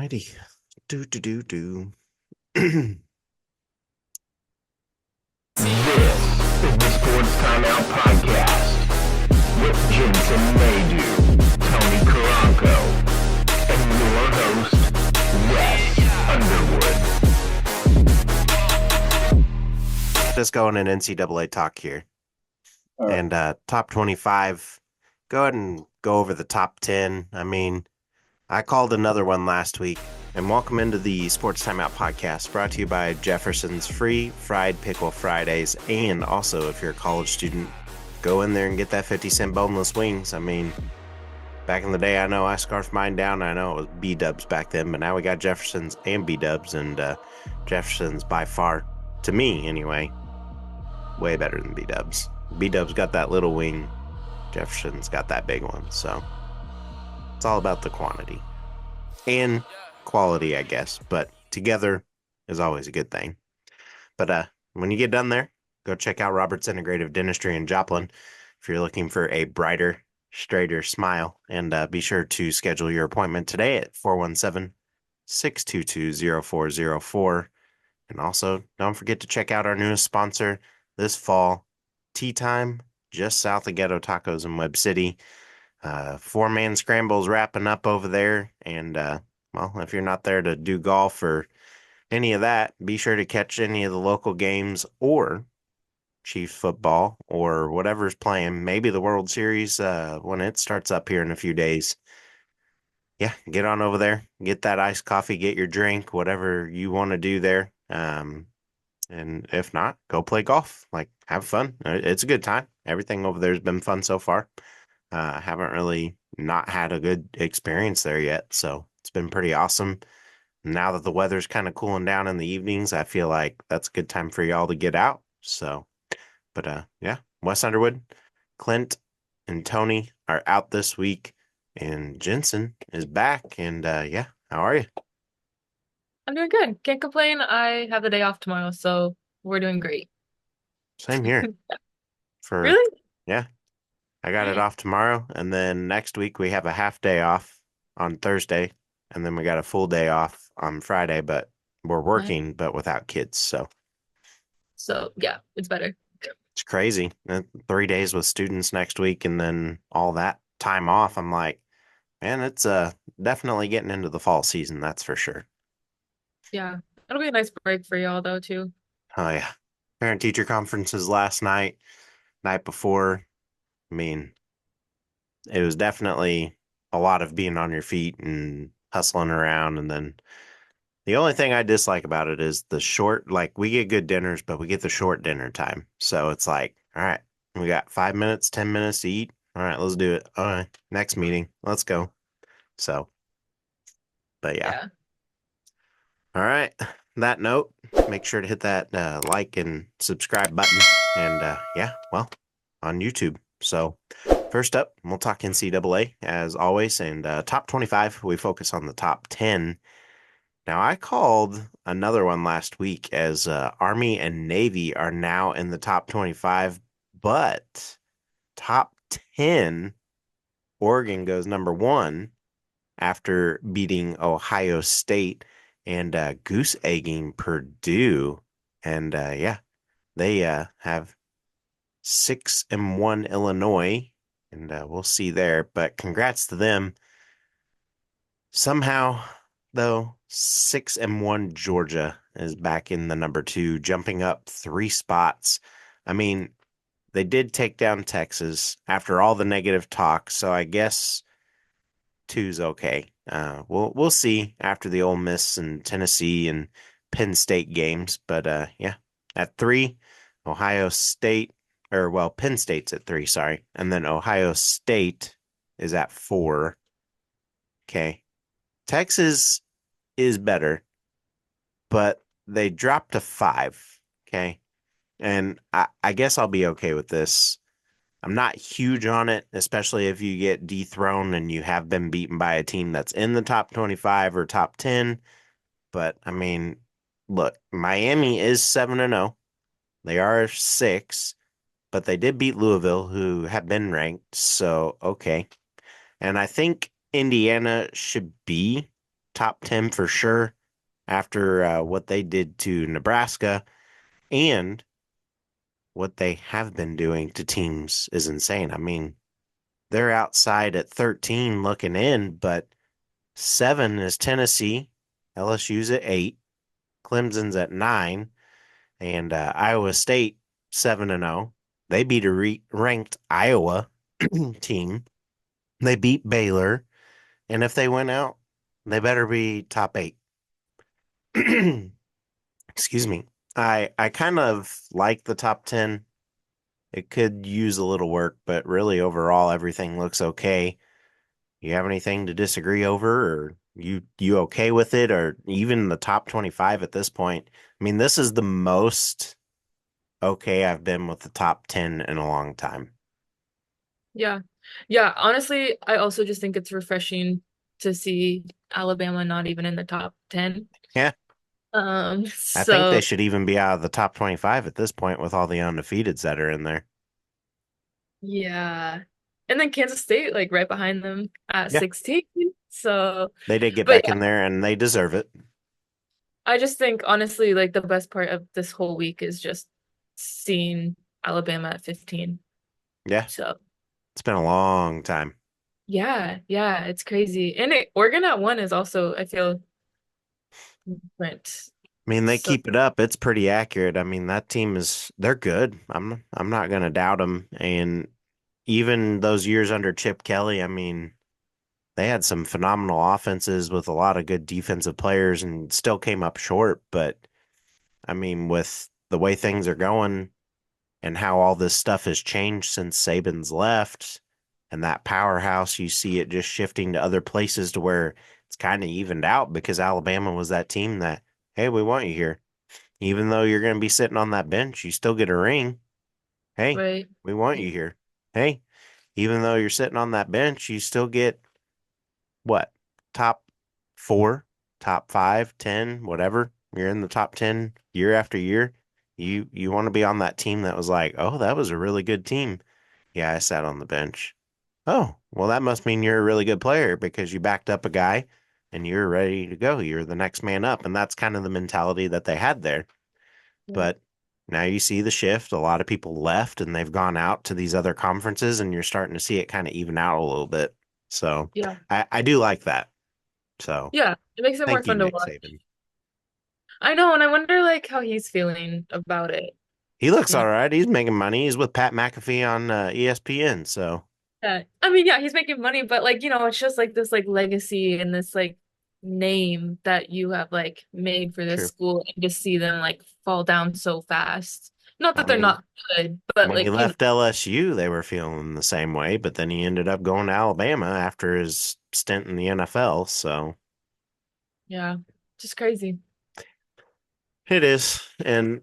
Alrighty. Do do do do. This is the Sports Timeout Podcast with Jensen Maydew, Tony Caranco, and your host, Wes Underwood. Just going in NCAA talk here. And top 25. Go ahead and go over the top 10. I mean, I called another one last week. And welcome into the Sports Timeout Podcast, brought to you by Jeffersons Free Fried Pickle Fridays. And also, if you're a college student, go in there and get that 50-cent boneless wings. I mean, back in the day, I know I scarfed mine down. I know it was B-dubs back then, but now we got Jeffersons and B-dubs. And Jeffersons, by far, to me anyway, way better than B-dubs. B-dubs got that little wing. Jefferson's got that big one. So it's all about the quantity and quality, I guess, but together is always a good thing. But when you get done there, go check out Robert's Integrative Dentistry in Joplin if you're looking for a brighter, straighter smile. And be sure to schedule your appointment today at 417-622-0404. And also, don't forget to check out our newest sponsor this fall, TeeTime, just south of Ghetto Tacos in Webb City. 4-man scrambles wrapping up over there, and well, if you're not there to do golf or any of that, be sure to catch any of the local games or Chiefs football or whatever's playing. Maybe the World Series when it starts up here in a few days. Yeah, get on over there, get that iced coffee, get your drink, whatever you want to do there. And if not, go play golf. Like, have fun. It's a good time. Everything over there has been fun so far. Haven't really not had a good experience there yet, so it's been pretty awesome. Now that the weather's kind of cooling down in the evenings, I feel like that's a good time for y'all to get out. So, but yeah, Wes Underwood, Clint, and Tony are out this week, and Jensen is back. And yeah, how are you? I'm doing good. Can't complain. I have the day off tomorrow, so we're doing great. Same here. Really? Yeah, I got it Nice. off tomorrow, and then next week we have a half day off on Thursday, and then we got a full day off on Friday, but we're Nice. working, but without kids, so So yeah, it's better. it's crazy. 3 days with students next week, and then all that time off. I'm like, man, it's definitely getting into the fall season, that's for sure. Yeah. It'll be a nice break for y'all though too. Oh yeah, parent-teacher conferences last night before. I mean, it was definitely a lot of being on your feet and hustling around. And then the only thing I dislike about it is the short, like we get good dinners, but we get the short dinner time. So it's like, all right, we got 5 minutes, 10 minutes to eat. All right, let's do it. All right, next meeting, let's go. So, but yeah. Yeah. All right. That note, make sure to hit that like and subscribe button. And yeah, well, on YouTube. So first up, we'll talk NCAA as always. And top 25, we focus on the top 10. Now, I called another one last week as Army and Navy are now in the top 25, but top 10, Oregon goes number 1 after beating Ohio State and goose egging Purdue. And yeah, they have 6-1 Illinois, and we'll see there. But congrats to them. Somehow, though, 6-1 Georgia is back in the number 2, jumping up 3 spots. I mean, they did take down Texas after all the negative talk, so I guess 2's okay. We'll see after the Ole Miss and Tennessee and Penn State games, but yeah, at 3, Ohio State, or well, Penn State's at 3, sorry, and then Ohio State is at 4. Okay, Texas is better, but they dropped to 5. Okay, and I guess I'll be okay with this. I'm not huge on it, especially if you get dethroned and you have been beaten by a team that's in the top 25 or top 10. But I mean, look, Miami is 7-0. They are 6, but they did beat Louisville, who have been ranked. So, okay. And I think Indiana should be top 10 for sure after what they did to Nebraska, and what they have been doing to teams is insane. I mean, they're outside at 13 looking in, but 7 is Tennessee, LSU's at 8, Clemson's at 9, and Iowa State 7-0. They beat a ranked Iowa team. They beat Baylor, and if they win out, they better be top 8. Excuse me. I kind of like the top 10. It could use a little work, but really overall everything looks okay. You have anything to disagree over, or you okay with it, or even the top 25 at this point? I mean, this is the most okay I've been with the top 10 in a long time. Yeah. Yeah, honestly, I also just think it's refreshing to see Alabama not even in the top 10. Yeah, I think they So should even be out of the top 25 at this point with all the undefeateds that are in there. yeah. And then Kansas State like right behind them at Yeah, 16. So, they did get but back in there and they deserve it. I just think honestly, like the best part of this whole week is just seeing Alabama at 15. Yeah, So it's been a long time. yeah, yeah, it's crazy. And Oregon at 1 is also, I feel, different. I mean, they So keep it up. It's pretty accurate. I mean, that team they're good. I'm not gonna doubt them. And even those years under Chip Kelly, I mean, they had some phenomenal offenses with a lot of good defensive players and still came up short. But I mean, with the way things are going and how all this stuff has changed since Saban's left and that powerhouse, you see it just shifting to other places to where it's kind of evened out because Alabama was that team that, hey, we want you here. Even though you're going to be sitting on that bench, you still get a ring. Hey, right. we want you here. Hey, even though you're sitting on that bench, you still get what? Top 4, top 5, 10, whatever. You're in the top 10 year after year. You want to be on that team that was like, "Oh, that was a really good team." Yeah, I sat on the bench. Oh, well, that must mean you're a really good player because you backed up a guy and you're ready to go. You're the next man up. And that's kind of the mentality that they had there. Yeah. But now you see the shift. A lot of people left and they've gone out to these other conferences, and you're starting to see it kind of even out a little bit. So Yeah. I do like that. So Yeah. It makes it more thank you, fun to Nick watch. Saban. I know, and I wonder like how he's feeling about it. He looks You know? all right. He's making money. He's with Pat McAfee on ESPN. So Yeah. I mean, yeah, he's making money, but like, it's just like this like legacy and this like name that you have like made for this true. school and just see them like fall down so fast. Not I that they're mean, not good, but when he like, left LSU, they were feeling the same way, but then he ended up going to Alabama after his stint in the NFL. So yeah, just crazy. it is. And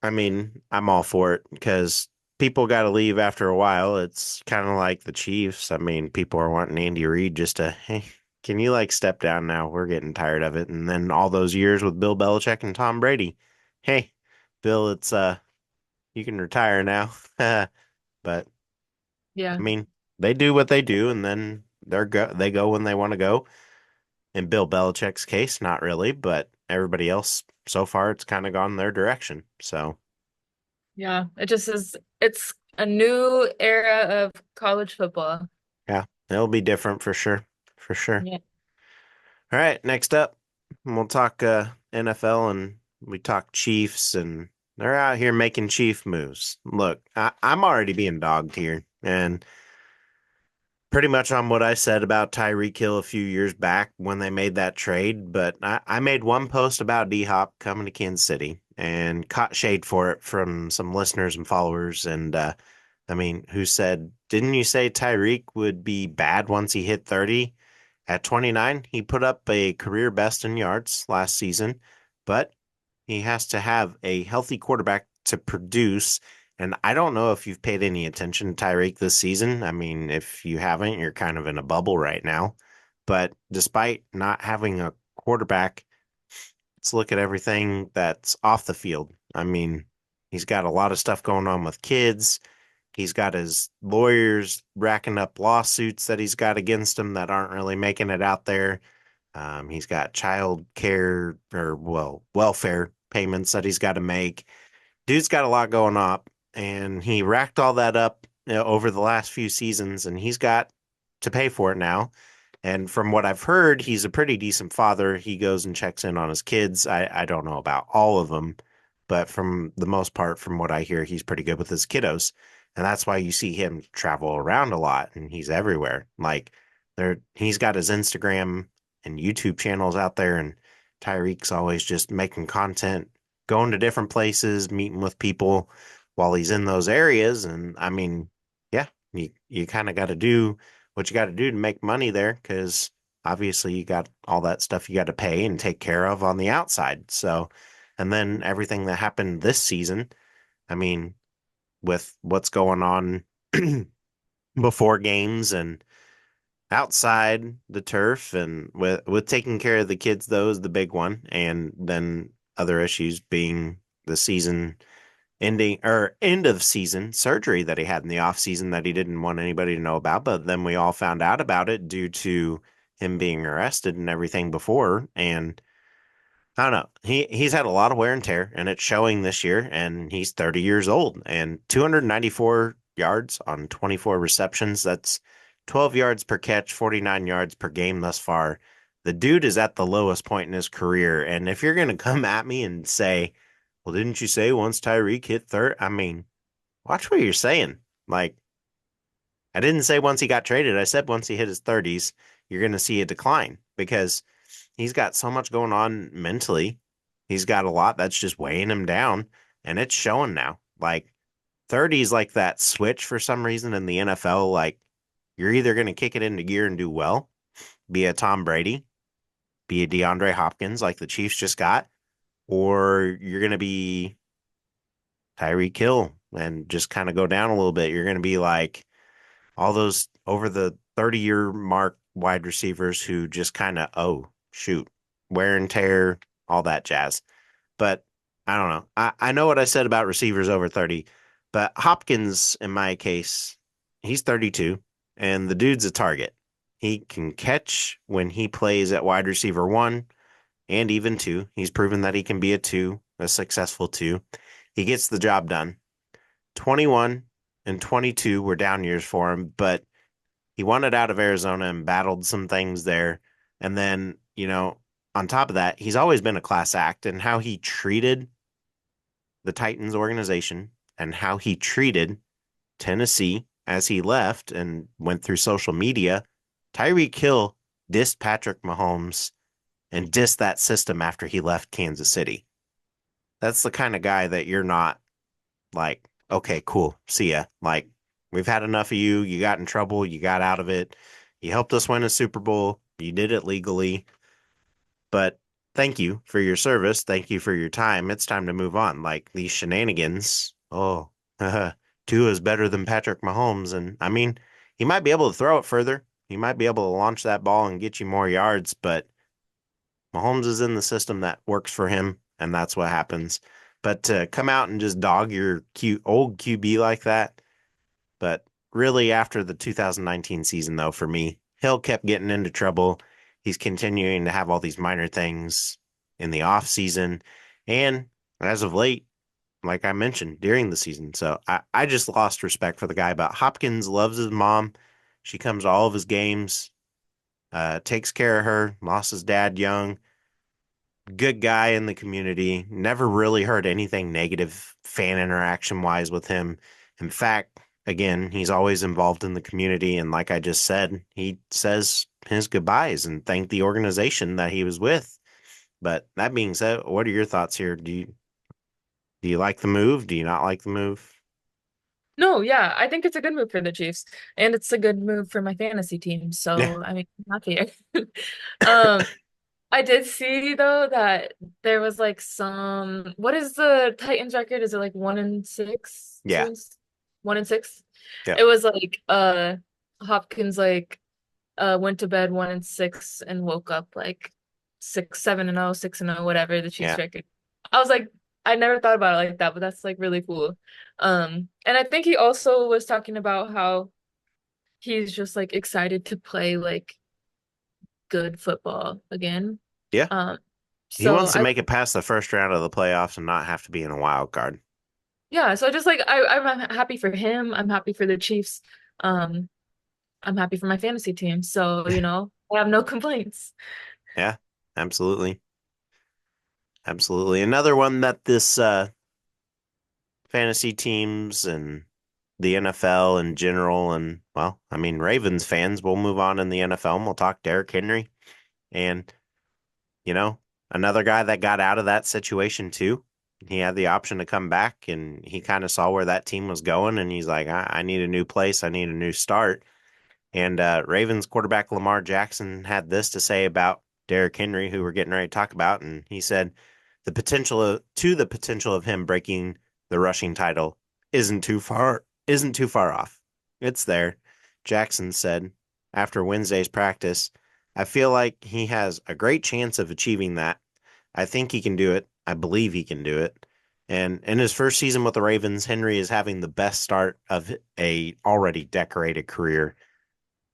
I mean, I'm all for it because people got to leave after a while. It's kind of like the Chiefs. I mean, people are wanting Andy Reid just to, hey, can you like step down now? We're getting tired of it. And then all those years with Bill Belichick and Tom Brady. Hey, Bill, it's you can retire now. But Yeah. I mean, they do what they do, and then they go when they want to go. In Bill Belichick's case, not really, but everybody else so far, it's kind of gone their direction. So Yeah. It just is, it's a new era of college football. yeah, it'll be different for sure, for sure. Yeah. All right, next up, we'll talk NFL and we talk Chiefs, and they're out here making Chief moves. Look, I'm already being dogged here, and pretty much on what I said about Tyreek Hill a few years back when they made that trade. But I made one post about D Hop coming to Kansas City and caught shade for it from some listeners and followers. And I mean, who said, didn't you say Tyreek would be bad once he hit 30? At 29, he put up a career best in yards last season, but he has to have a healthy quarterback to produce. And I don't know if you've paid any attention to Tyreek this season. I mean, if you haven't, you're kind of in a bubble right now. But despite not having a quarterback, let's look at everything that's off the field. I mean, he's got a lot of stuff going on with kids. He's got his lawyers racking up lawsuits that he's got against him that aren't really making it out there. He's got child care or welfare payments that he's got to make. Dude's got a lot going up, and he racked all that up over the last few seasons, and he's got to pay for it now. And from what I've heard, he's a pretty decent father. He goes and checks in on his kids. I don't know about all of them, but from the most part, from what I hear, he's pretty good with his kiddos. And that's why you see him travel around a lot and he's everywhere. Like he's got his Instagram and YouTube channels out there, and Tyreek's always just making content, going to different places, meeting with people while he's in those areas. And I mean, yeah, you kind of got to do what you got to do to make money there because obviously you got all that stuff you got to pay and take care of on the outside. So, and then everything that happened this season, I mean, with what's going on before games and outside the turf and with taking care of the kids, though, is the big one. And then other issues being the season ending or end of season surgery that he had in the off season that he didn't want anybody to know about, but then we all found out about it due to him being arrested and everything before. And I don't know. He's had a lot of wear and tear, and it's showing this year. And he's 30 years old and 294 yards on 24 receptions. That's 12 yards per catch, 49 yards per game thus far. The dude is at the lowest point in his career. And if you're gonna come at me and say, "Well, didn't you say once Tyreek hit third?" I mean, watch what you're saying. Like, I didn't say once he got traded. I said once he hit his 30s, you're gonna see a decline because he's got so much going on mentally. He's got a lot that's just weighing him down, and it's showing now. Like 30 is like that switch for some reason in the NFL. Like you're either going to kick it into gear and do well, be a Tom Brady, be a DeAndre Hopkins like the Chiefs just got, or you're going to be Tyreek Hill and just kind of go down a little bit. You're going to be like all those over the 30-year mark wide receivers who just kind of, oh, shoot, wear and tear, all that jazz. But I don't know. I know what I said about receivers over 30, but Hopkins, in my case, he's 32, and the dude's a target. He can catch when he plays at wide receiver one and even two. He's proven that he can be a two, a successful two. He gets the job done. 21 and 22 were down years for him, but he wanted out of Arizona and battled some things there. And then, on top of that, he's always been a class act, and how he treated the Titans organization and how he treated Tennessee as he left and went through social media. Tyreek Hill dissed Patrick Mahomes and dissed that system after he left Kansas City. That's the kind of guy that you're not like, okay, cool, see ya. Like, we've had enough of you. You got in trouble. You got out of it. You helped us win a Super Bowl. You did it legally. But thank you for your service. Thank you for your time. It's time to move on. Like these shenanigans. Oh, Tua is better than Patrick Mahomes. And I mean, he might be able to throw it further. He might be able to launch that ball and get you more yards, but Mahomes is in the system that works for him, and that's what happens. But to come out and just dog your cute old QB like that, but really after the 2019 season, though, for me, Hill kept getting into trouble. He's continuing to have all these minor things in the off season, and as of late, like I mentioned, during the season. So I just lost respect for the guy. But Hopkins loves his mom. She comes to all of his games, takes care of her, lost his dad young, good guy in the community. Never really heard anything negative fan interaction wise with him. In fact, again, he's always involved in the community. And like I just said, he says his goodbyes and thanked the organization that he was with. But that being said, what are your thoughts here? Do you like the move? Do you not like the move? No, yeah, I think it's a good move for the Chiefs, and it's a good move for my fantasy team. Yeah. So I mean, I'm happy. Um, I did see though that there was like some. What is the Titans record? Is it like 1-6, Yeah. 1-6? Yeah. It was like Hopkins like went to bed 1-6 and woke up like 6-7-0, 6-0, whatever the Chiefs Yeah. record. I was like, I never thought about it like that, but that's like really cool. And I think he also was talking about how he's just like excited to play like good football again. Yeah. Um, He so wants to I make it past the first round of the playoffs and not have to be in a wild card. yeah, so just like I'm happy for him. I'm happy for the Chiefs. Um, I'm happy for my fantasy team. So, I have no complaints. Yeah, absolutely. Absolutely. Another one that this fantasy teams and the NFL in general, and well, I mean, Ravens fans, we'll move on in the NFL and we'll talk Derrick Henry. And, you know, another guy that got out of that situation too. He had the option to come back and he kind of saw where that team was going. And he's like, I need a new place. I need a new start. And Ravens quarterback Lamar Jackson had this to say about Derrick Henry, who we're getting ready to talk about. And he said, the potential of him breaking the rushing title isn't too far off. It's there. Jackson said after Wednesday's practice, I feel like he has a great chance of achieving that. I think he can do it. I believe he can do it. And in his first season with the Ravens, Henry is having the best start of a already decorated career.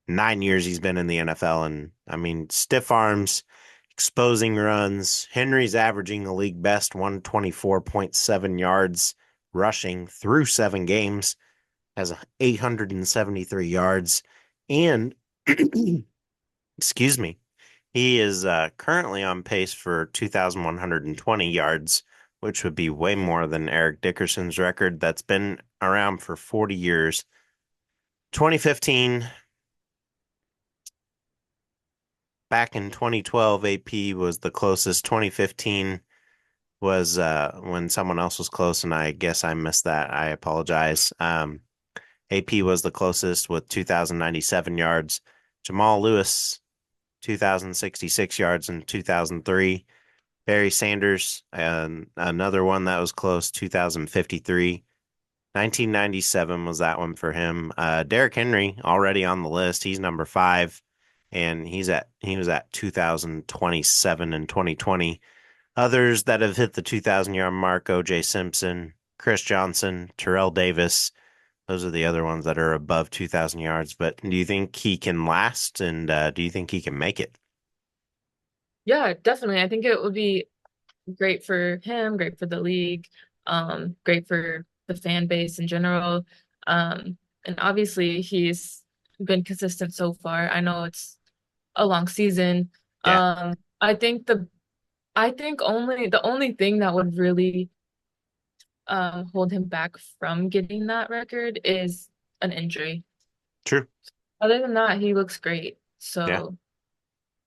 9 years he's been in the NFL, and I mean, stiff arms, exposing runs. Henry's averaging the league best 124.7 yards rushing through 7 games, has 873 yards, and excuse me, he is currently on pace for 2,120 yards, which would be way more than Eric Dickerson's record that's been around for 40 years. 2015, back in 2012, AP was the closest. 2015 was when someone else was close, and I guess I missed that. I apologize. AP was the closest with 2,097 yards. Jamal Lewis, 2,066 yards in 2003. Barry Sanders, and another one that was close, 2,053. 1997 was that one for him. Derrick Henry already on the list. He's number 5, and he was at 2,027 in 2020. Others that have hit the 2,000-yard mark: OJ Simpson, Chris Johnson, Terrell Davis. Those are the other ones that are above 2,000 yards. But do you think he can last, and do you think he can make it? Yeah, definitely. I think it would be great for him, great for the league, great for the fan base in general. And obviously he's been consistent so far. I know it's a long season. Yeah, I think only the only thing that would really hold him back from getting that record is an injury. true. Other than that, he looks great. Yeah. So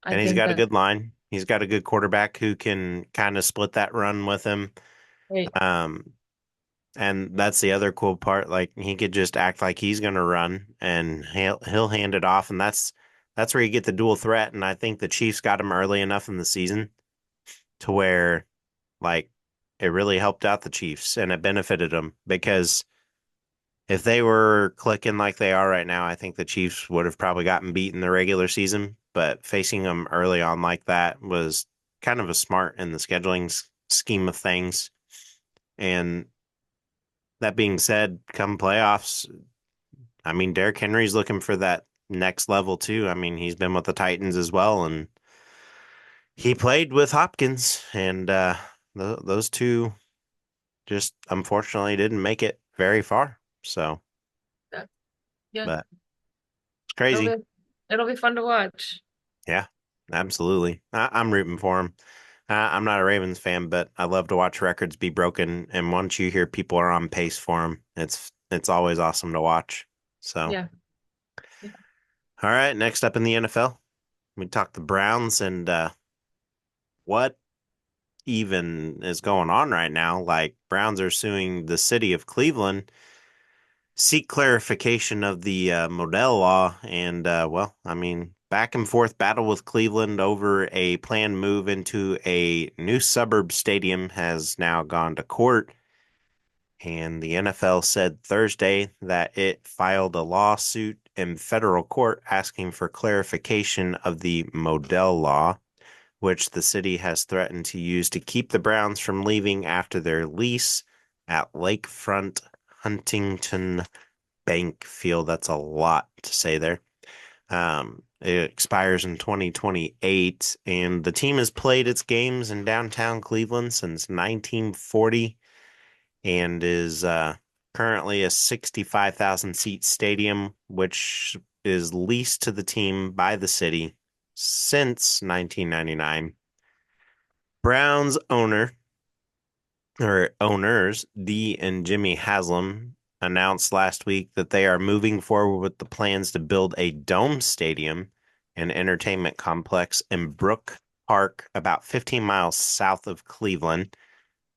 I And he's think got a that good line. He's got a good quarterback who can kind of split that run with him. great. Um, and that's the other cool part. Like he could just act like he's going to run, and he'll hand it off, and that's where you get the dual threat. And I think the Chiefs got him early enough in the season to where like it really helped out the Chiefs and it benefited them because if they were clicking like they are right now, I think the Chiefs would have probably gotten beat in the regular season. But facing them early on like that was kind of a smart in the scheduling scheme of things. And that being said, come playoffs, I mean, Derrick Henry's looking for that next level too. I mean, he's been with the Titans as well, and he played with Hopkins, and those two just unfortunately didn't make it very far. So, Yeah, yeah. but it's It'll crazy. be it'll be fun to watch. Yeah, absolutely. I'm rooting for him. I'm not a Ravens fan, but I love to watch records be broken. And once you hear people are on pace for them, it's always awesome to watch. So, Yeah. Yeah. all right, next up in the NFL, we talk the Browns and what even is going on right now. Like Browns are suing the city of Cleveland, seek clarification of the Modell law, and well, I mean, back and forth battle with Cleveland over a planned move into a new suburb stadium has now gone to court. And the NFL said Thursday that it filed a lawsuit in federal court asking for clarification of the Modell law, which the city has threatened to use to keep the Browns from leaving after their lease at Lakefront Huntington Bank Field. That's a lot to say there. It expires in 2028, and the team has played its games in downtown Cleveland since 1940 and is currently a 65,000 seat stadium, which is leased to the team by the city since 1999. Browns owners, Dee and Jimmy Haslam, announced last week that they are moving forward with the plans to build a dome stadium and entertainment complex in Brook Park, about 15 miles south of Cleveland.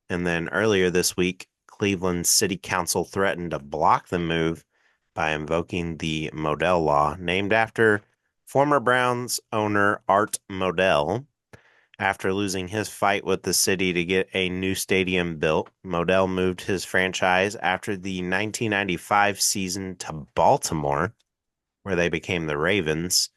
And then earlier this week, Cleveland City Council threatened to block the move by invoking the Modell Law, named after former Browns owner Art Modell. After losing his fight with the city to get a new stadium built, Modell moved his franchise after the 1995 season to Baltimore, where they became the Ravens.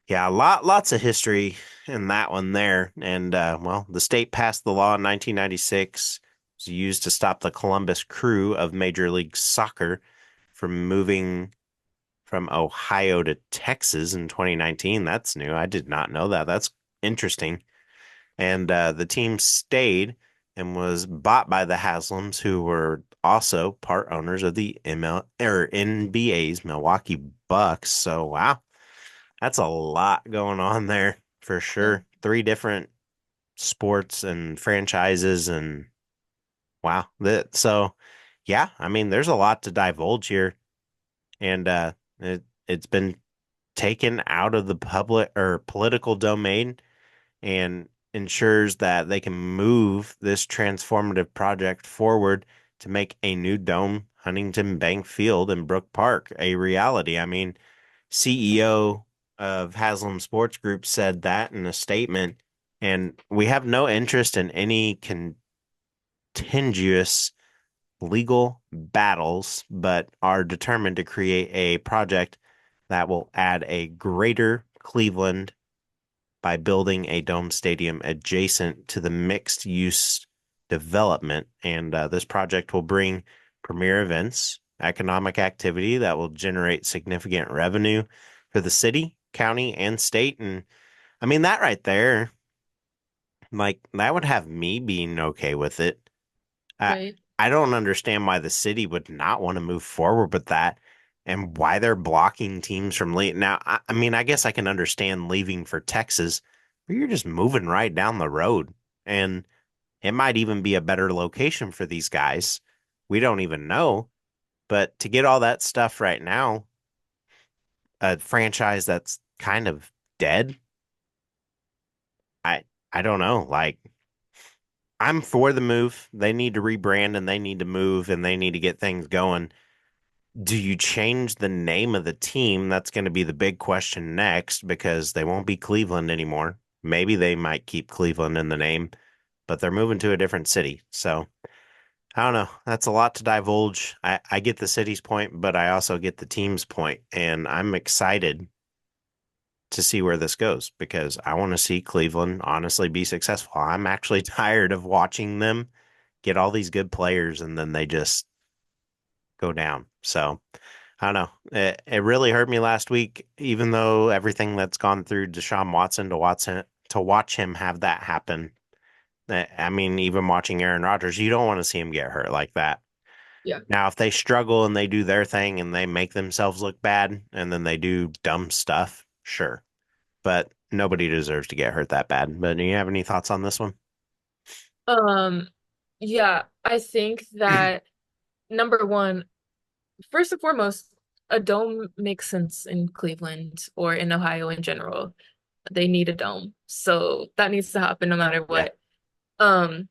Yeah, lots of history in that one there. And well, the state passed the law in 1996. It was used to stop the Columbus Crew of Major League Soccer from moving from Ohio to Texas in 2019. That's new. I did not know that. That's interesting. And the team stayed and was bought by the Haslams, who were also part owners of the NBA's Milwaukee Bucks. So wow, that's a lot going on there for Yeah. sure. Three different sports and franchises, and wow. Yeah, I mean, there's a lot to divulge here, and it's been taken out of the public or political domain and ensures that they can move this transformative project forward to make a new dome, Huntington Bank Field in Brook Park, a reality. I mean, CEO of Haslam Sports Group said that in a statement, and we have no interest in any contentious legal battles, but are determined to create a project that will add a greater Cleveland by building a dome stadium adjacent to the mixed use development. And this project will bring premier events, economic activity that will generate significant revenue for the city, county, and state. And I mean, that right there, like, that would have me being okay with it. I, Right. I don't understand why the city would not want to move forward with that and why they're blocking teams from leaving. Now, I mean, I guess I can understand leaving for Texas, but you're just moving right down the road. And it might even be a better location for these guys. We don't even know. But to get all that stuff right now, a franchise that's kind of dead, I I don't know. Like, I'm for the move. They need to rebrand and they need to move and they need to get things going. Do you change the name of the team? That's going to be the big question next because they won't be Cleveland anymore. Maybe they might keep Cleveland in the name, but they're moving to a different city. So I don't know. That's a lot to divulge. I get the city's point, but I also get the team's point, and I'm excited to see where this goes because I want to see Cleveland honestly be successful. I'm actually tired of watching them get all these good players and then they just go down. So I don't know. It really hurt me last week, even though everything that's gone through Deshaun Watson to watch him have that happen. I mean, even watching Aaron Rodgers, you don't want to see him get hurt like that. Yeah. Now, if they struggle and they do their thing and they make themselves look bad and then they do dumb stuff, sure. But nobody deserves to get hurt that bad. But do you have any thoughts on this one? Um, yeah, I think that number one, first and foremost, a dome makes sense in Cleveland or in Ohio in general. They need a dome. So that needs to happen no matter Yeah, what. Um,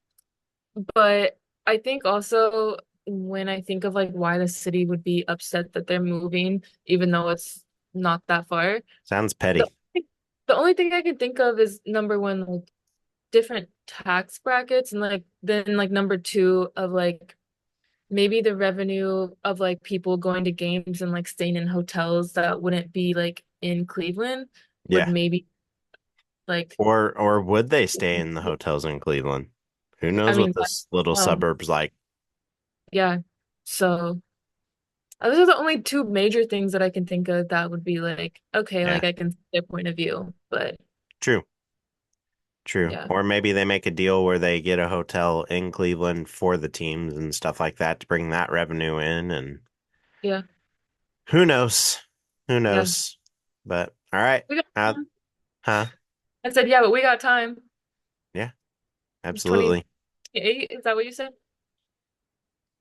but I think also when I think of like why the city would be upset that they're moving, even though it's not that far, sounds the petty. the only thing I can think of is number one, like different tax brackets, and like then like number two of like maybe the revenue of like people going to games and like staying in hotels that wouldn't be like in Cleveland would Yeah. maybe like Or would they stay in the hotels in Cleveland? Who I knows what mean this little um suburb's like? yeah. So Those are the only two major things that I can think of that would be like, okay, Yeah, like I can see their point of view. But true, true. yeah, Or maybe they make a deal where they get a hotel in Cleveland for the teams and stuff like that to bring that revenue in. And yeah, who knows? Who yeah. knows? But all right. We got time. Huh? I said, yeah, but we got time. Yeah, absolutely. 28, is that what you said?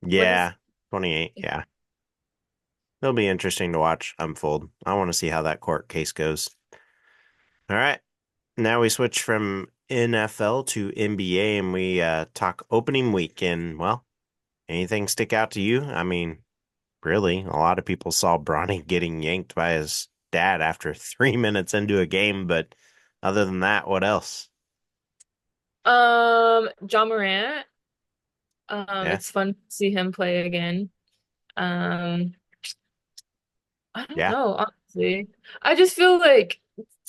When is Yeah, 28. Yeah. It'll be interesting to watch unfold. I want to see how that court case goes. All right. Now we switch from NFL to NBA and we talk opening week. And, well, anything stick out to you? I mean, really, a lot of people saw Bronny getting yanked by his dad after 3 minutes into a game. But other than that, what else? John Morant. Yeah. It's fun to see him play again. Um, I don't Yeah. know, honestly. I just feel like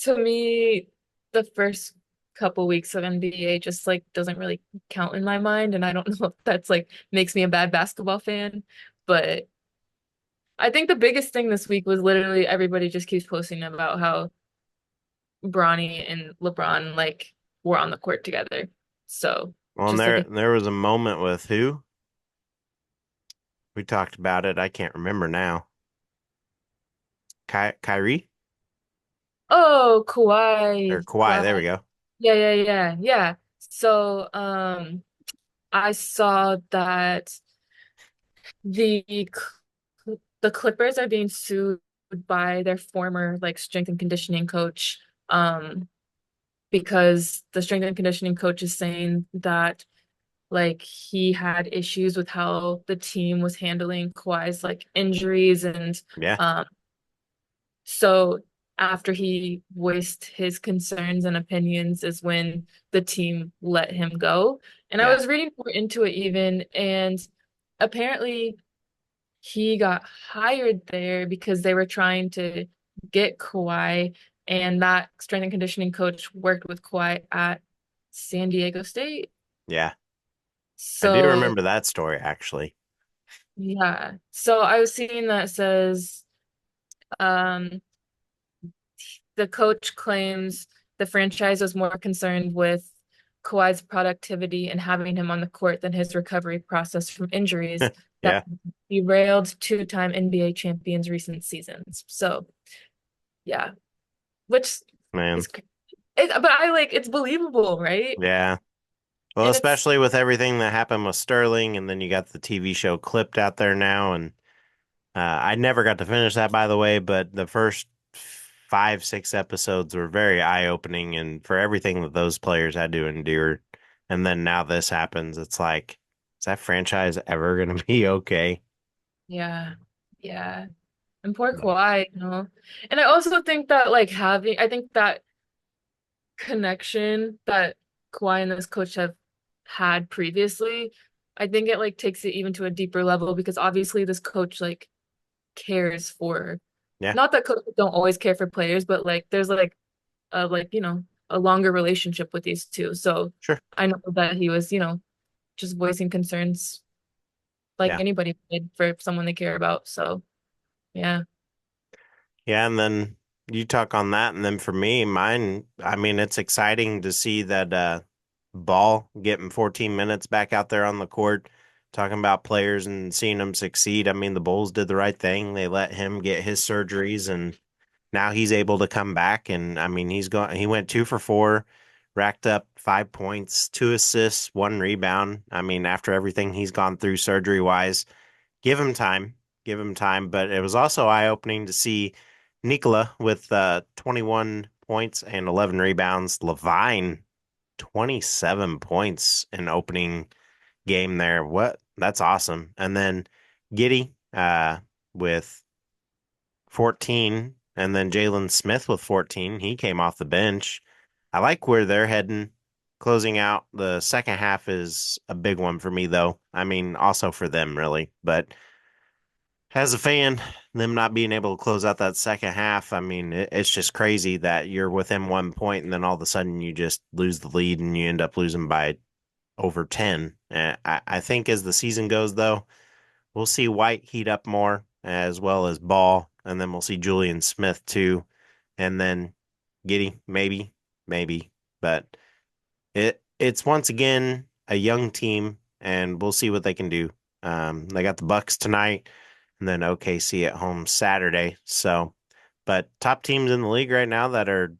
to me, the first couple weeks of NBA just like doesn't really count in my mind, and I don't know if that's like makes me a bad basketball fan, but I think the biggest thing this week was literally everybody just keeps posting about how Bronny and LeBron like were on the court together. So Well, and just like there was a moment with who? We talked about it. I can't remember now. Kyrie oh, or Kawhi, Kawhi. There we go. yeah, yeah, yeah, yeah. So, I saw that the the Clippers are being sued by their former like strength and conditioning coach, um, because the strength and conditioning coach is saying that like he had issues with how the team was handling Kawhi's like injuries and Yeah. um so after he voiced his concerns and opinions is when the team let him go. And I Yeah. was reading more into it even, and apparently he got hired there because they were trying to get Kawhi, and that strength and conditioning coach worked with Kawhi at San Diego State. Yeah. I do So remember that story actually. yeah. So I was seeing that says um the coach claims the franchise was more concerned with Kawhi's productivity and having him on the court than his recovery process from injuries that Yeah, derailed two-time NBA champions recent seasons. So, yeah, which man. is but I like it's believable, right? Yeah. Well, And it's especially with everything that happened with Sterling, and then you got the TV show clipped out there now, and I never got to finish that, by the way, but the first 5, 6 episodes were very eye-opening, and for everything that those players had to endure, and then now this happens, it's like, is that franchise ever going to be okay? yeah, yeah. And poor Kawhi, you know. And I also think that like I think that connection that Kawhi and this coach have had previously, I think it like takes it even to a deeper level because obviously this coach like cares for Yeah, not that coaches don't always care for players, but like there's like a longer relationship with these two. So sure. I know that he was, just voicing concerns like Yeah. anybody would for someone they care about. So yeah. Yeah, and then you talk on that, and then for me, mine, I mean, it's exciting to see that Ball getting 14 minutes back out there on the court, talking about players and seeing them succeed. I mean, the Bulls did the right thing. They let him get his surgeries, and now he's able to come back. And I mean, he went 2 for 4, racked up 5 points, 2 assists, 1 rebound. I mean, after everything he's gone through surgery wise, give him time, give him time. But it was also eye opening to see Nikola with 21 points and 11 rebounds. Levine, 27 points in opening game there. What? That's awesome. And then Giddy with 14, and then Jalen Smith with 14. He came off the bench. I like where they're heading. Closing out the second half is a big one for me, though. I mean, also for them, really. But as a fan, them not being able to close out that second half, I mean, it's just crazy that you're within 1 point and then all of a sudden you just lose the lead and you end up losing by over 10. I think as the season goes, though, we'll see White heat up more. as well as Ball, and then we'll see Julian Smith too, and then Giddy, maybe, but it's once again a young team, and we'll see what they can do. They got the Bucks tonight, and then OKC at home Saturday. So, but top teams in the league right now that are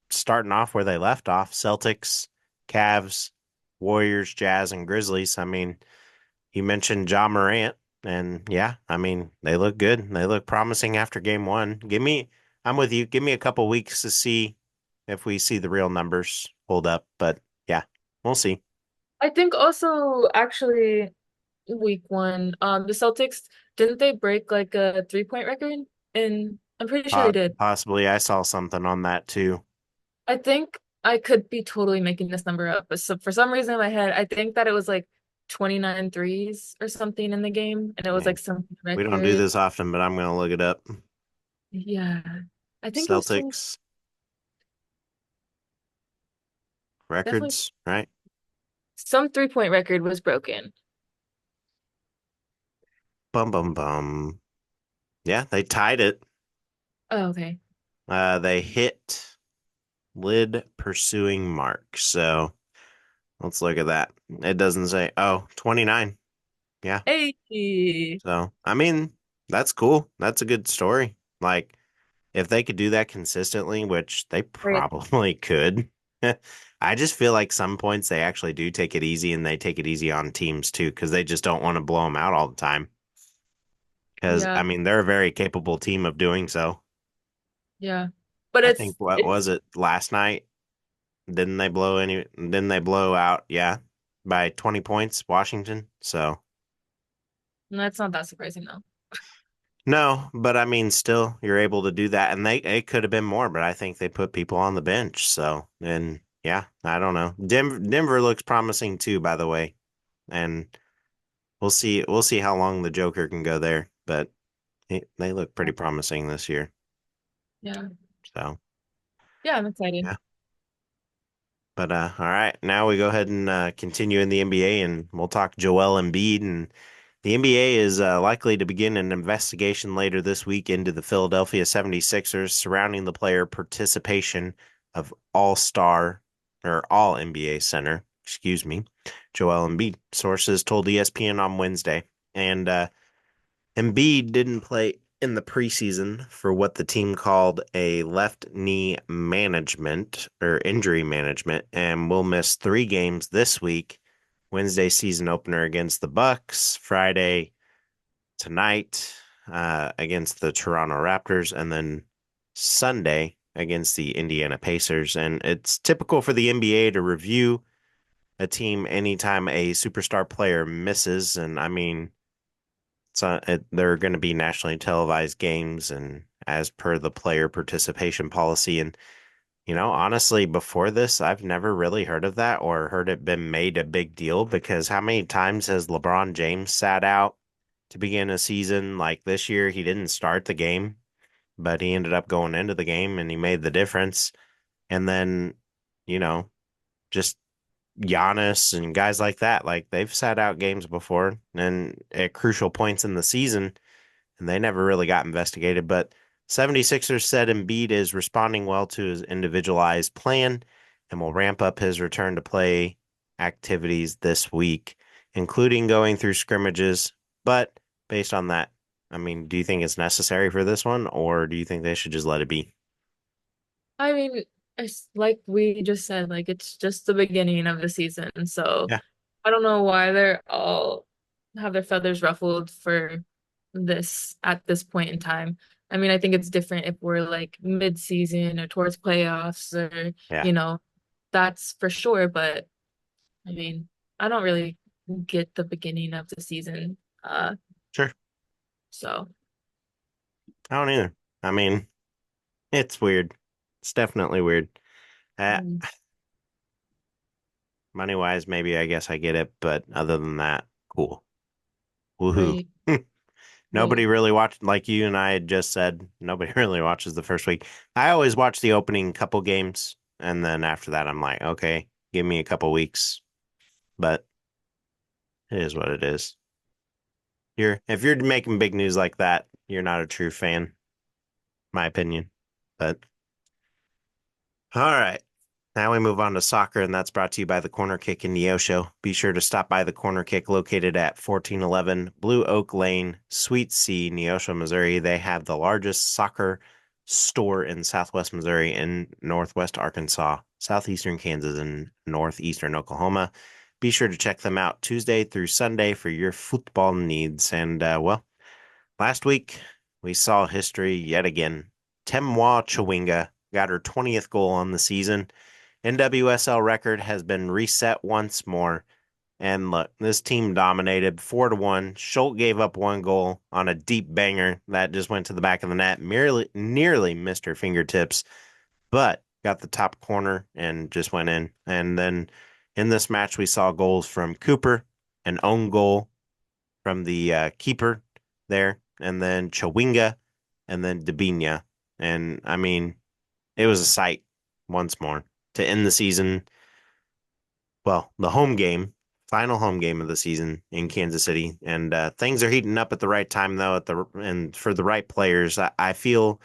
starting off where they left off: Celtics, Cavs, Warriors, Jazz, and Grizzlies. I mean, you mentioned Ja Morant, and yeah, I mean they look good. They look promising after game one. I'm with you. Give me a couple weeks to see if we see the real numbers hold up. But yeah, we'll see. I think also actually week one, the Celtics, didn't they break like a 3-point record? And I'm pretty sure they did. Possibly, I saw something on that too. I think I could be totally making this number up, but so for some reason in my head, I think that it was like 29 threes or something in the game, and it was Yeah. like some We don't do record. this often, but I'm gonna look it up. Yeah. I think it was 20, Celtics definitely records, right? some 3-point record was broken. Bum bum bum. Yeah, they tied it. Oh, okay. They hit lid pursuing mark. So let's look at that. It doesn't say, oh, 29. Yeah. Hey. So, I mean, that's cool. That's a good story. Like, if they could do that consistently, which they Right. probably could, I just feel like some points they actually do take it easy and they take it easy on teams too, because they just don't want to blow them out all the time. Because, I Yeah. mean, they're a very capable team of doing so. Yeah. But I think, what it's was it last night? Didn't they blow out? Yeah, by 20 points, Washington. So, that's not that surprising though. no, but I mean, still, you're able to do that, and it could have been more, but I think they put people on the bench. So, and yeah, I don't know. Denver looks promising too, by the way, and we'll see how long the Joker can go there, but they look pretty promising this year. Yeah. So, Yeah, I'm excited. yeah. But all right, now we go ahead and continue in the NBA, and we'll talk Joel Embiid. And the NBA is likely to begin an investigation later this week into the Philadelphia 76ers surrounding the player participation of All-Star or All NBA center, excuse me, Joel Embiid. Sources told ESPN on Wednesday. And Embiid didn't play in the preseason for what the team called a left knee management or injury management, and will miss 3 games this week. Wednesday season opener against the Bucks, Friday tonight against the Toronto Raptors, and then Sunday against the Indiana Pacers. And it's typical for the NBA to review a team anytime a superstar player misses. And I mean, they're going to be nationally televised games, and as per the player participation policy. And honestly, before this, I've never really heard of that or heard it been made a big deal, because how many times has LeBron James sat out to begin a season? Like this year, he didn't start the game, but he ended up going into the game and he made the difference. And then, you know, just Giannis and guys like that, like they've sat out games before and at crucial points in the season, and they never really got investigated. But 76ers said Embiid is responding well to his individualized plan and will ramp up his return to play activities this week, including going through scrimmages. But based on that, I mean, do you think it's necessary for this one, or do you think they should just let it be? I mean, it's like we just said, like it's just the beginning of the season. So Yeah, I don't know why they're all have their feathers ruffled for this at this point in time. I mean, I think it's different if we're like mid-season or towards playoffs or, yeah, you know, that's for sure. But I mean, I don't really get the beginning of the season. sure. So I don't either. I mean, it's weird. It's definitely weird. Uh, mm, Money wise, maybe I guess I get it, but other than that, cool. Woohoo. right, Nobody right. really watched, like you and I had just said, nobody really watches the first week. I always watch the opening couple games, and then after that, I'm like, okay, give me a couple weeks. But it is what it is. if you're making big news like that, you're not a true fan, my opinion. But all right. Now we move on to soccer, and that's brought to you by the Corner Kick in Neosho. Be sure to stop by the Corner Kick located at 1411 Blue Oak Lane, Suite C, Neosho, Missouri. They have the largest soccer store in Southwest Missouri and Northwest Arkansas, Southeastern Kansas, and Northeastern Oklahoma. Be sure to check them out Tuesday through Sunday for your football needs. And, well, last week we saw history yet again. Temwa Chawinga got her 20th goal on the season. NWSL record has been reset once more. And look, this team dominated 4-1. Schultz gave up one goal on a deep banger that just went to the back of the net, nearly missed her fingertips, but got the top corner and just went in. And then in this match, we saw goals from Cooper, an own goal from the keeper there, and then Chawinga, and then Dabinia. And I mean, it was a sight once more to end the season. Well, the home game, final home game of the season in Kansas City, and things are heating up at the right time though. And for the right players, I feel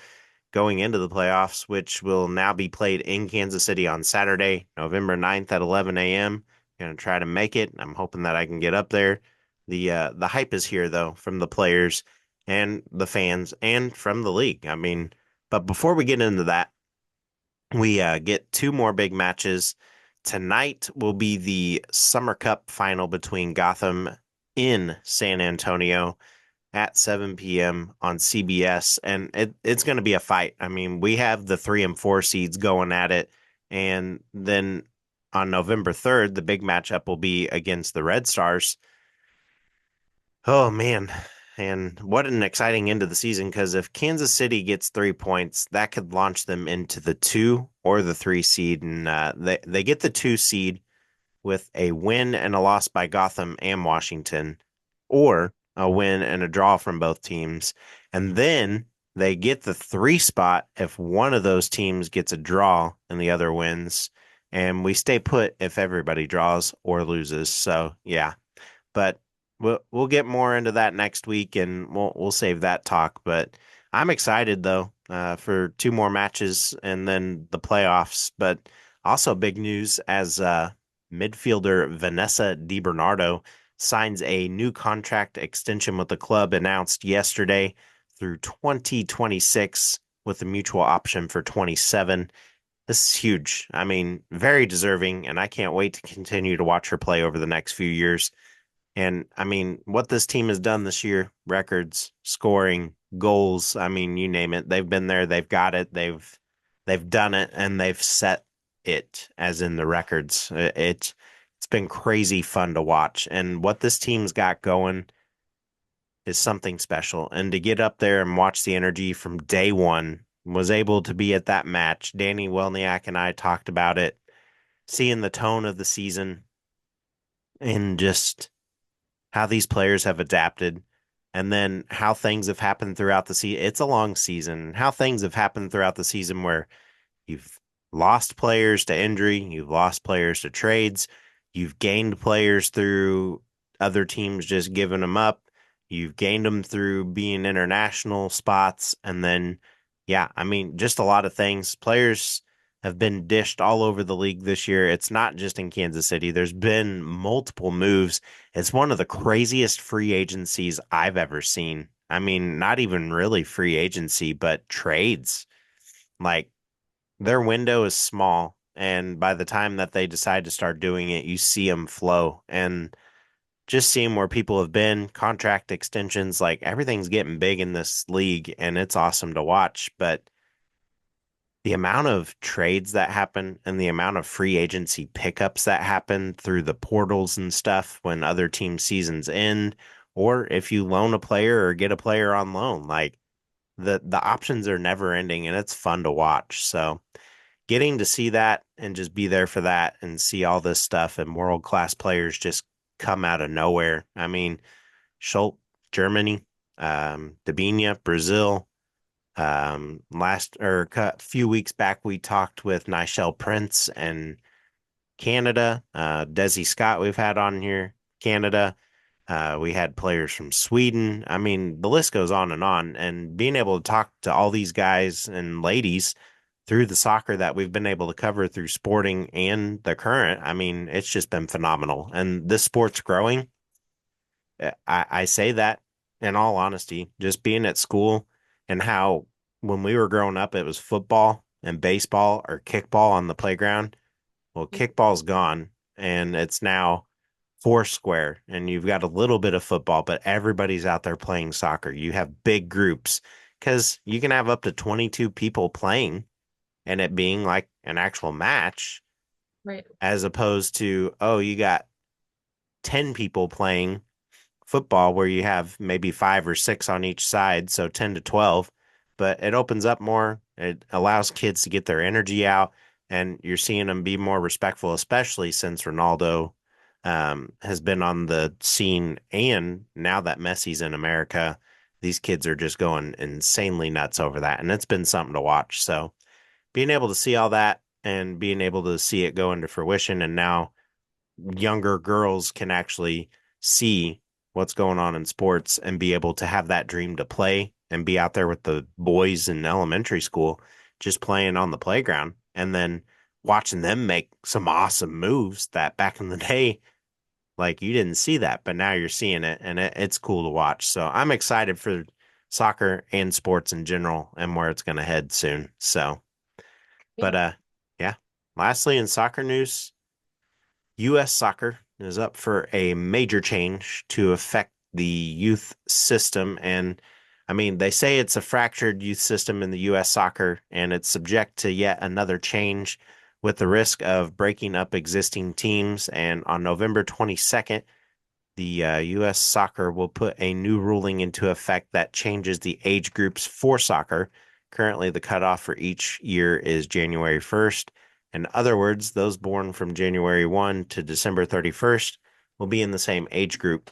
going into the playoffs, which will now be played in Kansas City on Saturday, November 9th at 11 a.m. Gonna try to make it. I'm hoping that I can get up there. The hype is here though from the players and the fans and from the league. I mean, but before we get into that, we get two more big matches. Tonight will be the Summer Cup final between Gotham in San Antonio at 7 p.m. on CBS, and it's going to be a fight. I mean, we have the 3 and 4 seeds going at it, and then on November 3rd, the big matchup will be against the Red Stars. Oh man. And what an exciting end of the season, because if Kansas City gets 3 points, that could launch them into the 2 or the 3 seed. And they get the 2 seed with a win and a loss by Gotham and Washington, or a win and a draw from both teams. And then they get the 3 spot if one of those teams gets a draw and the other wins. And we stay put if everybody draws or loses. So, yeah. But we'll get more into that next week, and we'll save that talk. But I'm excited though for 2 more matches and then the playoffs. But also big news as midfielder Vanessa DiBernardo signs a new contract extension with the club announced yesterday through 2026 with a mutual option for 27. This is huge. I mean, very deserving, and I can't wait to continue to watch her play over the next few years. And I mean, what this team has done this year, records, scoring, goals, I mean, you name it. They've been there, they've got it, they've done it, and they've set it as in the records. It's been crazy fun to watch. And what this team's got going is something special. And to get up there and watch the energy from day one, was able to be at that match. Danny Welniak and I talked about it, seeing the tone of the season and just how these players have adapted, and then how things have happened throughout the season. It's a long season. How things have happened throughout the season where you've lost players to injury, you've lost players to trades, you've gained players through other teams just giving them up, you've gained them through being international spots, and then, yeah, I mean, just a lot of things. Players have been dished all over the league this year. It's not just in Kansas City. There's been multiple moves. It's one of the craziest free agencies I've ever seen. I mean, not even really free agency, but trades. Like, their window is small, and by the time that they decide to start doing it, you see them flow. And just seeing where people have been, contract extensions, like everything's getting big in this league, and it's awesome to watch. But the amount of trades that happen and the amount of free agency pickups that happen through the portals and stuff when other team seasons end, or if you loan a player or get a player on loan, like the options are never ending, and it's fun to watch. So getting to see that and just be there for that and see all this stuff and world class players just come out of nowhere. I mean, Schultz, Germany, Dabinia, Brazil. Last or a few weeks back, we talked with Nichelle Prince and Canada. Desi Scott, we've had on here, Canada. We had players from Sweden. I mean, the list goes on. And being able to talk to all these guys and ladies through the soccer that we've been able to cover through sporting and the current, I mean, it's just been phenomenal. And this sport's growing. I say that in all honesty, just being at school and how when we were growing up, it was football and baseball or kickball on the playground. Well, kickball's gone and it's now four square, and you've got a little bit of football, but everybody's out there playing soccer. You have big groups because you can have up to 22 people playing and it being like an actual match, Right. as opposed to, oh, you got 10 people playing football where you have maybe five or six on each side, so 10 to 12, but it opens up more. It allows kids to get their energy out, and you're seeing them be more respectful, especially since Ronaldo has been on the scene. And now that Messi's in America, these kids are just going insanely nuts over that. And it's been something to watch. So being able to see all that and being able to see it go into fruition, and now younger girls can actually see what's going on in sports and be able to have that dream to play and be out there with the boys in elementary school just playing on the playground and then watching them make some awesome moves that back in the day, like you didn't see that, but now you're seeing it, and it's cool to watch. So I'm excited for soccer and sports in general and where it's going to head soon. So, but Yeah. yeah. Lastly, in soccer news, U.S. soccer is up for a major change to affect the youth system. And I mean, they say it's a fractured youth system in the U.S. soccer, and it's subject to yet another change with the risk of breaking up existing teams. And on November 22nd, the U.S. soccer will put a new ruling into effect that changes the age groups for soccer. Currently, the cutoff for each year is January 1st. In other words, those born from January 1 to December 31st will be in the same age group.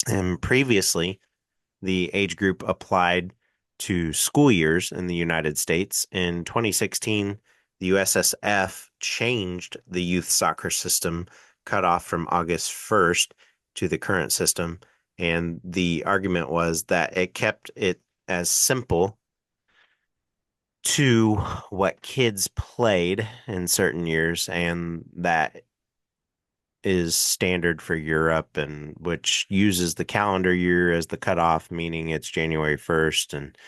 And previously, the age group applied to school years in the United States. In 2016, the USSF changed the youth soccer system cutoff from August 1st to the current system. And the argument was that it kept it as simple to what kids played in certain years, and that is standard for Europe, and which uses the calendar year as the cutoff, meaning it's January 1st. And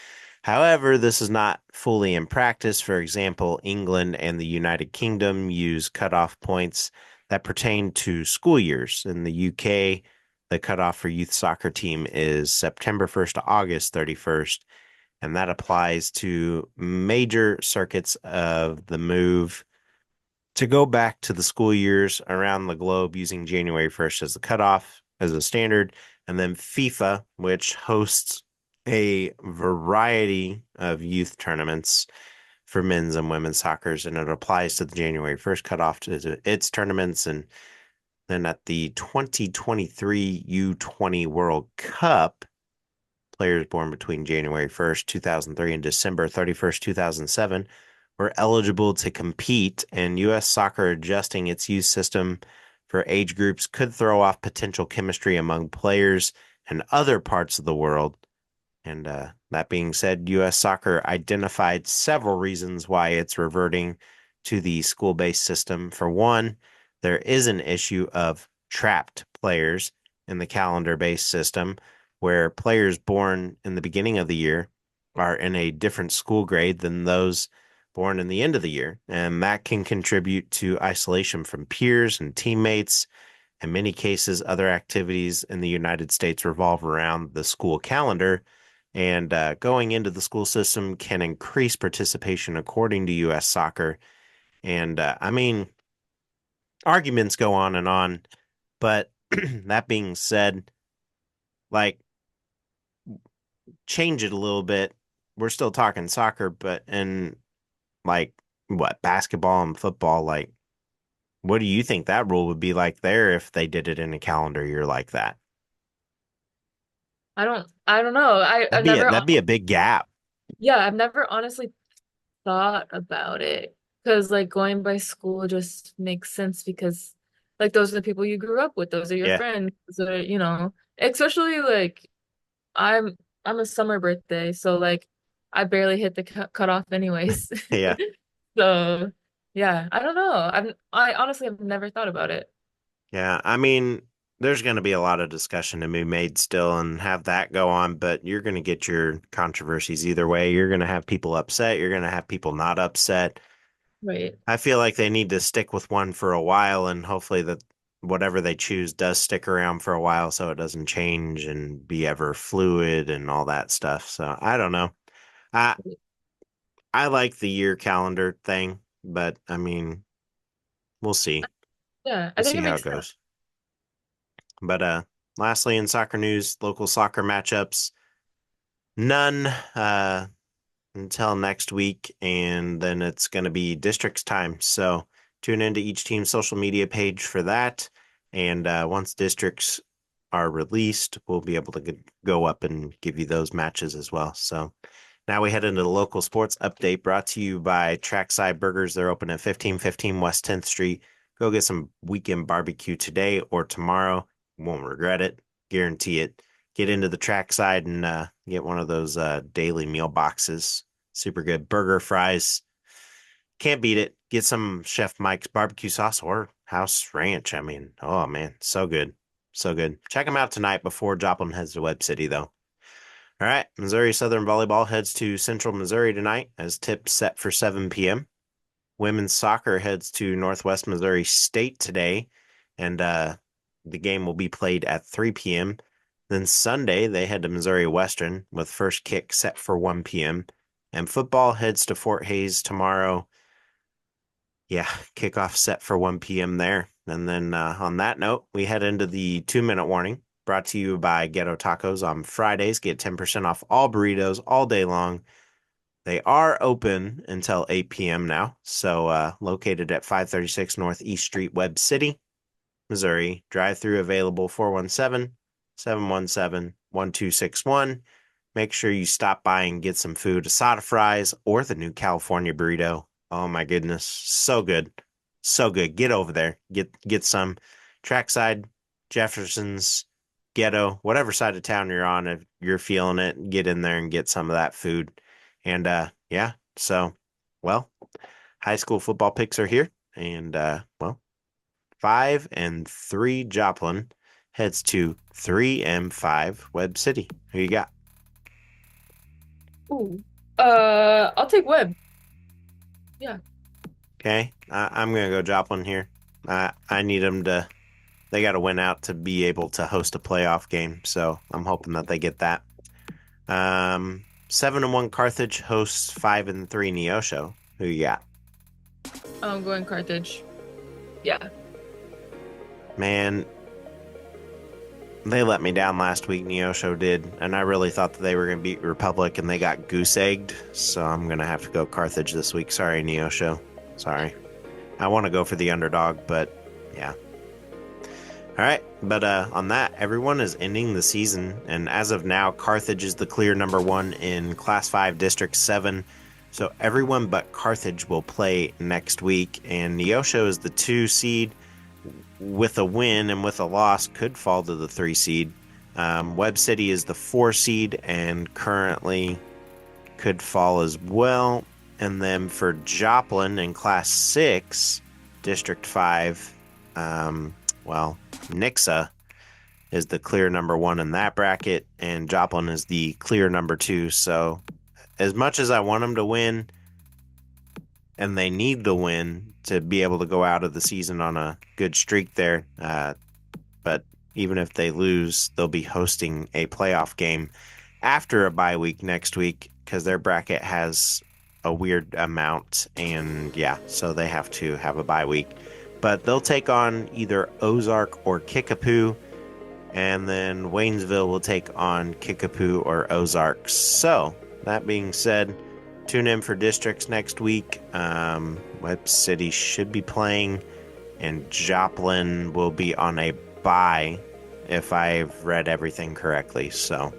however, this is not fully in practice. For example, England and the United Kingdom use cutoff points that pertain to school years. In the UK, the cutoff for youth soccer team is September 1st to August 31st, and that applies to major circuits of the move to go back to the school years around the globe using January 1st as the cutoff as a standard. And then FIFA, which hosts a variety of youth tournaments for men's and women's soccer, and it applies to the January 1st cutoff to its tournaments. And then at the 2023 U20 World Cup, players born between January 1st, 2003 and December 31st, 2007 were eligible to compete, and U.S. soccer adjusting its youth system for age groups could throw off potential chemistry among players in other parts of the world. And that being said, U.S. soccer identified several reasons why it's reverting to the school-based system. For one, there is an issue of trapped players in the calendar-based system, where players born in the beginning of the year are in a different school grade than those born in the end of the year. And that can contribute to isolation from peers and teammates. In many cases, other activities in the United States revolve around the school calendar, and going into the school system can increase participation according to U.S. soccer. And I mean, arguments go on, but that being said, like, change it a little bit. We're still talking soccer, but in like what, basketball and football, like, what do you think that rule would be like there if they did it in a calendar year like that? I don't know. I've never That'd be a big gap. yeah, I've never honestly thought about it because like going by school just makes sense because like those are the people you grew up with, those are your Yeah. friends, so you know, Especially like I'm I'm a summer birthday, so like I barely hit the cutoff anyways. Yeah. So yeah, I don't know. I honestly have never thought about it. Yeah. I mean, there's going to be a lot of discussion to be made still and have that go on, but you're going to get your controversies either way. You're going to have people upset. You're going to have people not upset. Right. I feel like they need to stick with one for a while and hopefully that whatever they choose does stick around for a while so it doesn't change and be ever fluid and all that stuff. So I don't know. I I like the year calendar thing, but I mean, we'll see. Yeah, I We'll think see it how makes it sense. goes. But lastly in soccer news, local soccer matchups. None until next week, and then it's going to be districts time. So tune into each team's social media page for that. And once districts are released, we'll be able to go up and give you those matches as well. So now we head into the local sports update brought to you by Trackside Burgers. They're open at 1515 West 10th Street. Go get some weekend barbecue today or tomorrow. You won't regret it. Guarantee it. Get into the trackside and get one of those daily meal boxes. Super good. Burger, fries. Can't beat it. Get some Chef Mike's barbecue sauce or house ranch. I mean, oh man, so good. So good. Check them out tonight before Joplin heads to Webb City, though. All right. Missouri Southern Volleyball heads to Central Missouri tonight as tip set for 7 p.m. Women's soccer heads to Northwest Missouri State today, and the game will be played at 3 p.m. Then Sunday, they head to Missouri Western with first kick set for 1 p.m. And football heads to Fort Hays tomorrow. Yeah, kickoff set for 1 p.m. there. And then on that note, we head into the 2-minute warning brought to you by Ghetto Tacos on Fridays. Get 10% off all burritos all day long. They are open until 8 p.m. now. So located at 536 Northeast Street, Webb City, Missouri. Drive-through available 417-717-1261. Make sure you stop by and get some food, asada fries, or the new California burrito. Oh my goodness, so good, so good. Get over there, get some. Trackside, Jeffersons, Ghetto, whatever side of town you're on, if you're feeling it, get in there and get some of that food. And yeah, so well, high school football picks are here, and well, 5-3 Joplin heads to 3-5 Webb City. Who you got? Ooh. I'll take Webb. Yeah. Okay, I'm gonna go Joplin here. I need them to. They got to win out to be able to host a playoff game, so I'm hoping that they get that. 7-1 Carthage hosts 5-3 Neosho. Who you got? I'm going Carthage. Yeah. Man, they let me down last week. Neosho did, and I really thought that they were gonna beat Republic, and they got goose egged. So I'm gonna have to go Carthage this week. Sorry, Neosho. Sorry. I want to go for the underdog, but yeah. All right, but on that, everyone is ending the season, and as of now, Carthage is the clear number 1 in Class 5 District 7. So everyone but Carthage will play next week, and Neosho is the 2 seed. With a win and with a loss, could fall to the 3 seed. Webb City is the 4 seed and currently could fall as well. And then for Joplin in Class 6, District 5, well, Nixa is the clear number 1 in that bracket, and Joplin is the clear number 2. So as much as I want them to win, and they need to win to be able to go out of the season on a good streak there, but even if they lose, they'll be hosting a playoff game after a bye week next week because their bracket has a weird amount, and yeah, so they have to have a bye week. But they'll take on either Ozark or Kickapoo, and then Waynesville will take on Kickapoo or Ozark. So, that being said, tune in for districts next week. Webb City should be playing, and Joplin will be on a bye if I've read everything correctly. So,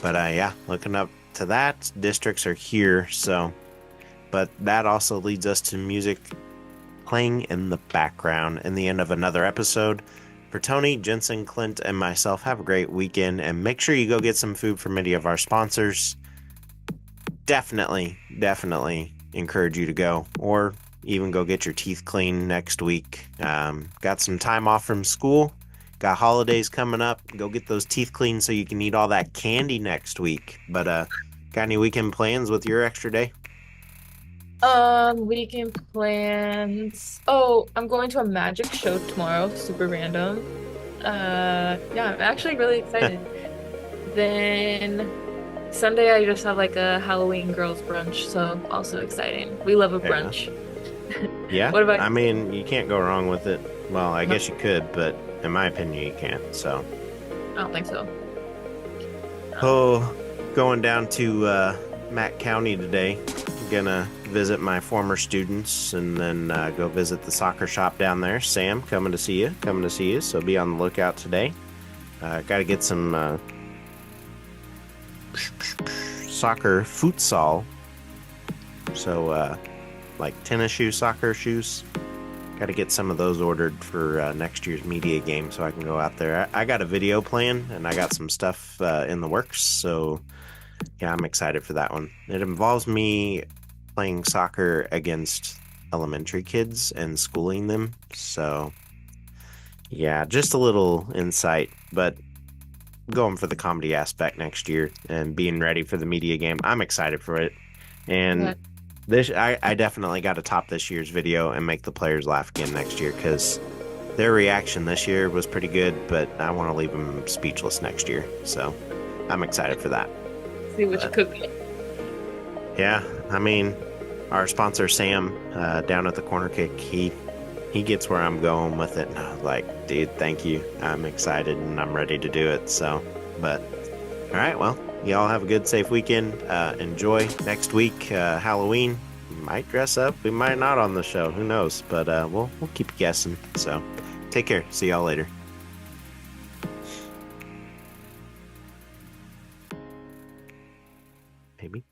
but yeah, looking up to that. Districts are here, so, but that also leads us to music playing in the background in the end of another episode For Tony, Jensen, Clint, and myself, have a great weekend, and make sure you go get some food from any of our sponsors. Definitely encourage you to go, or even go get your teeth cleaned next week. Got some time off from school, got holidays coming up. Go get those teeth cleaned so you can eat all that candy next week. But got any weekend plans with your extra day? Weekend plans. Oh, I'm going to a magic show tomorrow. Super random. Yeah, I'm actually really excited. Then Sunday, I just have like a Halloween girls brunch, so also exciting. We love a Yeah. brunch. Yeah, What about I you? mean, you can't go wrong with it. Well, I No, guess you could, but in my opinion, you can't. So, I don't think so. Um, oh, going down to Mack County today. Gonna visit my former students and then go visit the soccer shop down there. Sam, coming to see you. Coming to see you. So be on the lookout today. Got to get some soccer futsal. So, like tennis shoes, soccer shoes. Got to get some of those ordered for next year's media game so I can go out there. I got a video plan and I got some stuff in the works. So, yeah, I'm excited for that one. It involves me playing soccer against elementary kids and schooling them. So, yeah, just a little insight, but going for the comedy aspect next year and being ready for the media game. I'm excited for it. And yeah, I definitely got to top this year's video and make the players laugh again next year because their reaction this year was pretty good, but I want to leave them speechless next year. So I'm excited for that. see what you But cook me. yeah, I mean, our sponsor Sam down at the Corner Kick, he gets where I'm going with it. And I was like, dude, thank you. I'm excited and I'm ready to do it. So, but all right, well, y'all have a good, safe weekend. Enjoy next week, Halloween. We might dress up, we might not on the show. Who knows? But we'll keep you guessing. So, take care. See y'all later. Maybe.